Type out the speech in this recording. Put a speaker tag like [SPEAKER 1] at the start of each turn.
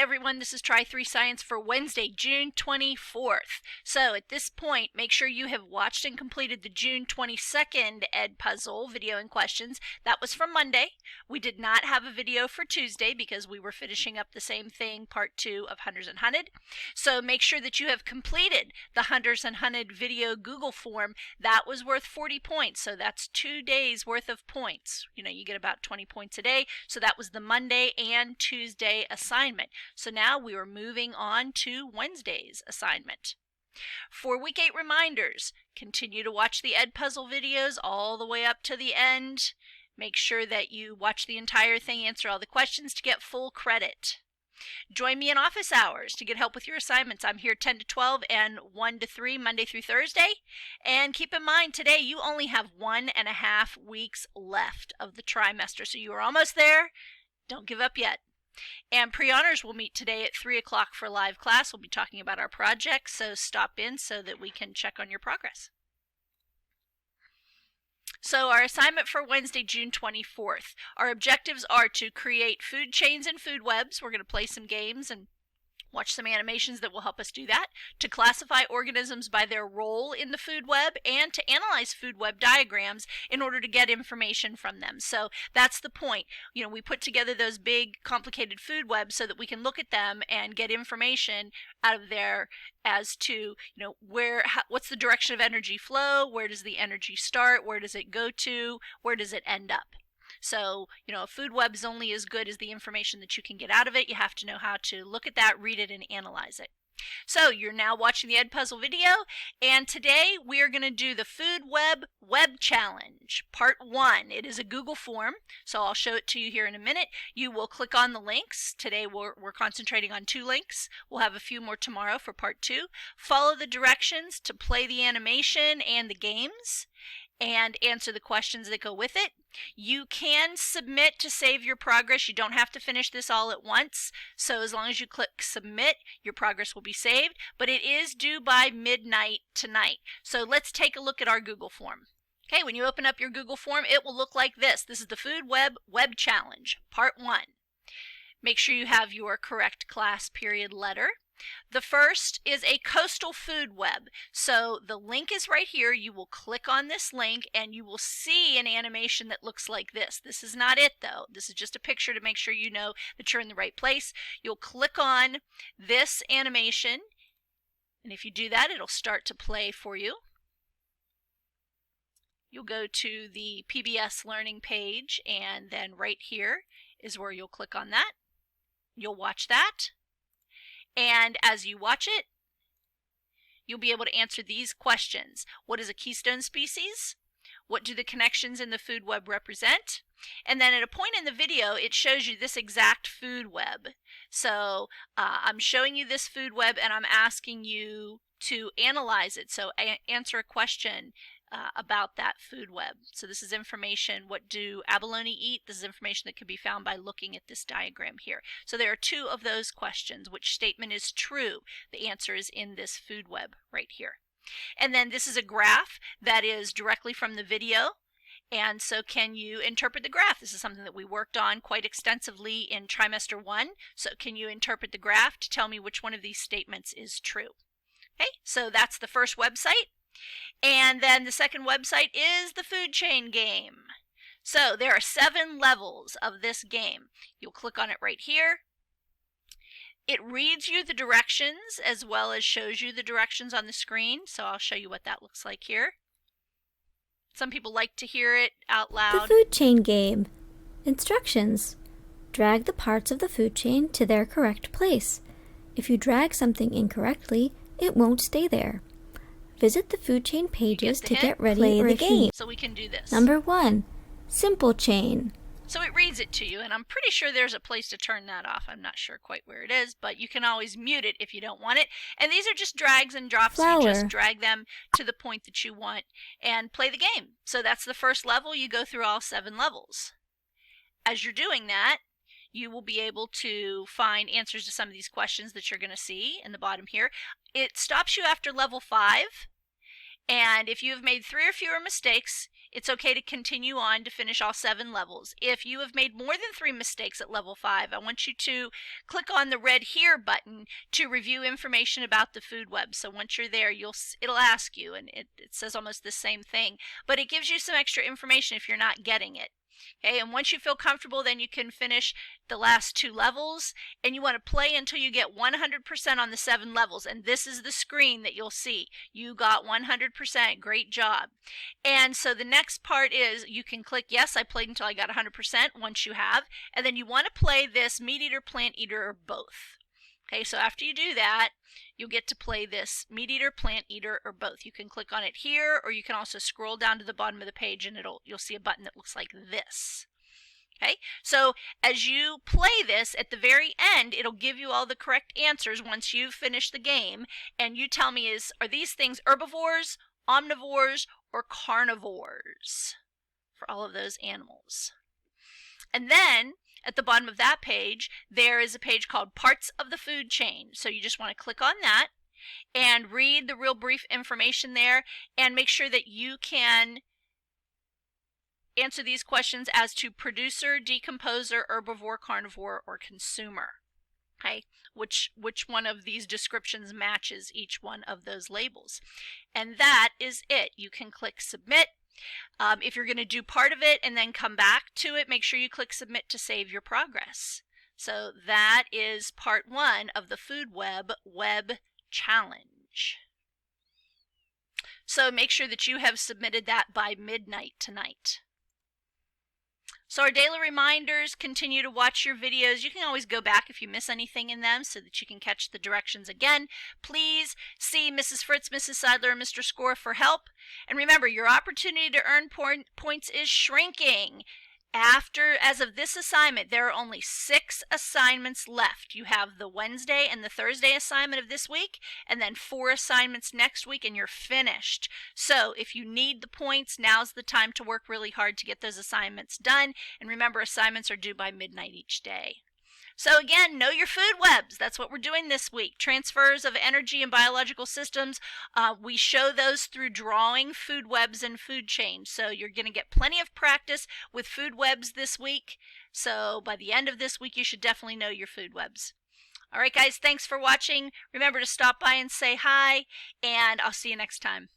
[SPEAKER 1] everyone, this is Try3 Science for Wednesday, June 24th. So at this point, make sure you have watched and completed the June 22nd Edpuzzle video and questions. That was from Monday. We did not have a video for Tuesday because we were finishing up the same thing, part 2 of Hunters and Hunted. So make sure that you have completed the Hunters and Hunted video Google form. That was worth 40 points, so that's 2 days worth of points. You know, you get about 20 points a day. So that was the Monday and Tuesday assignment. So now we are moving on to Wednesday's assignment. For week 8 reminders, continue to watch the Edpuzzle videos all the way up to the end. Make sure that you watch the entire thing, answer all the questions to get full credit. Join me in office hours to get help with your assignments. I'm here 10 to 12 and 1 to 3 Monday through Thursday. And keep in mind, today you only have 1.5 weeks left of the trimester, so you are almost there. Don't give up yet. And pre-honors will meet today at 3 o'clock for live class. We'll be talking about our project, so stop in so that we can check on your progress. So our assignment for Wednesday, June 24th. Our objectives are to create food chains and food webs. We're going to play some games and watch some animations that will help us do that, to classify organisms by their role in the food web, and to analyze food web diagrams in order to get information from them. So that's the point. You know, we put together those big complicated food webs so that we can look at them and get information out of there as to, you know, what's the direction of energy flow, where does the energy start, where does it go to, where does it end up. So, you know, a food web is only as good as the information that you can get out of it. You have to know how to look at that, read it, and analyze it. So you're now watching the Edpuzzle video, and today we are going to do the Food Web Challenge, Part 1. It is a Google form, so I'll show it to you here in a minute. You will click on the links. Today we're concentrating on 2 links. We'll have a few more tomorrow for Part 2. Follow the directions to play the animation and the games, and answer the questions that go with it. You can submit to save your progress. You don't have to finish this all at once. So as long as you click submit, your progress will be saved. But it is due by midnight tonight. So let's take a look at our Google form. Okay, when you open up your Google form, it will look like this. This is the Food Web Challenge, Part 1. Make sure you have your correct class period letter. The first is a coastal food web. So the link is right here. You will click on this link and you will see an animation that looks like this. This is not it though. This is just a picture to make sure you know that you're in the right place. You'll click on this animation, and if you do that, it'll start to play for you. You'll go to the PBS Learning page, and then right here is where you'll click on that. You'll watch that. And as you watch it, you'll be able to answer these questions. What is a keystone species? What do the connections in the food web represent? And then at a point in the video, it shows you this exact food web. So I'm showing you this food web and I'm asking you to analyze it. So answer a question about that food web. So this is information, what do abalone eat? This is information that can be found by looking at this diagram here. So there are 2 of those questions. Which statement is true? The answer is in this food web right here. And then this is a graph that is directly from the video. And so can you interpret the graph? This is something that we worked on quite extensively in trimester 1. So can you interpret the graph to tell me which one of these statements is true? Okay, so that's the first website. And then the second website is the food chain game. So there are 7 levels of this game. You'll click on it right here. It reads you the directions as well as shows you the directions on the screen. So I'll show you what that looks like here. Some people like to hear it out loud.
[SPEAKER 2] The food chain game. Instructions. Drag the parts of the food chain to their correct place. If you drag something incorrectly, it won't stay there. Visit the food chain pages to get ready for the game.
[SPEAKER 1] So we can do this.
[SPEAKER 2] Number 1, simple chain.
[SPEAKER 1] So it reads it to you, and I'm pretty sure there's a place to turn that off. I'm not sure quite where it is, but you can always mute it if you don't want it. And these are just drags and drops.
[SPEAKER 2] Flower.
[SPEAKER 1] You just drag them to the point that you want and play the game. So that's the first level. You go through all 7 levels. As you're doing that, you will be able to find answers to some of these questions that you're going to see in the bottom here. It stops you after level 5, And if you have made 3 or fewer mistakes, it's okay to continue on to finish all 7 levels. If you have made more than 3 mistakes at level 5, I want you to click on the red Here button to review information about the food web. So once you're there, it'll ask you, and it says almost the same thing, but it gives you some extra information if you're not getting it. Okay, and once you feel comfortable, then you can finish the last 2 levels, and you want to play until you get 100% on the 7 levels, and this is the screen that you'll see. You got 100%, great job. And so the next part is you can click yes, I played until I got 100% once you have, and then you want to play this Meat Eater, Plant Eater, or both. Okay, so after you do that, you'll get to play this Meat Eater, Plant Eater, or both. You can click on it here, or you can also scroll down to the bottom of the page and you'll see a button that looks like this. Okay, so as you play this, at the very end, it'll give you all the correct answers once you've finished the game, and you tell me, are these things herbivores, omnivores, or carnivores for all of those animals? And then at the bottom of that page, there is a page called Parts of the Food Chain. So you just want to click on that and read the real brief information there and make sure that you can answer these questions as to producer, decomposer, herbivore, carnivore, or consumer. Okay, which one of these descriptions matches each one of those labels. And that is it. You can click Submit. If you're going to do part of it and then come back to it, make sure you click Submit to save your progress. So that is part 1 of the Food Web Challenge. So make sure that you have submitted that by midnight tonight. So our daily reminders, continue to watch your videos. You can always go back if you miss anything in them so that you can catch the directions again. Please see Mrs. Fritz, Mrs. Seidler, and Mr. Score for help. And remember, your opportunity to earn points is shrinking. As of this assignment, there are only 6 assignments left. You have the Wednesday and the Thursday assignment of this week, and then 4 assignments next week, and you're finished. So if you need the points, now's the time to work really hard to get those assignments done. And remember, assignments are due by midnight each day. So again, know your food webs. That's what we're doing this week. Transfers of energy and biological systems. We show those through drawing food webs and food chains. So you're going to get plenty of practice with food webs this week. So by the end of this week, you should definitely know your food webs. All right, guys, thanks for watching. Remember to stop by and say hi, and I'll see you next time.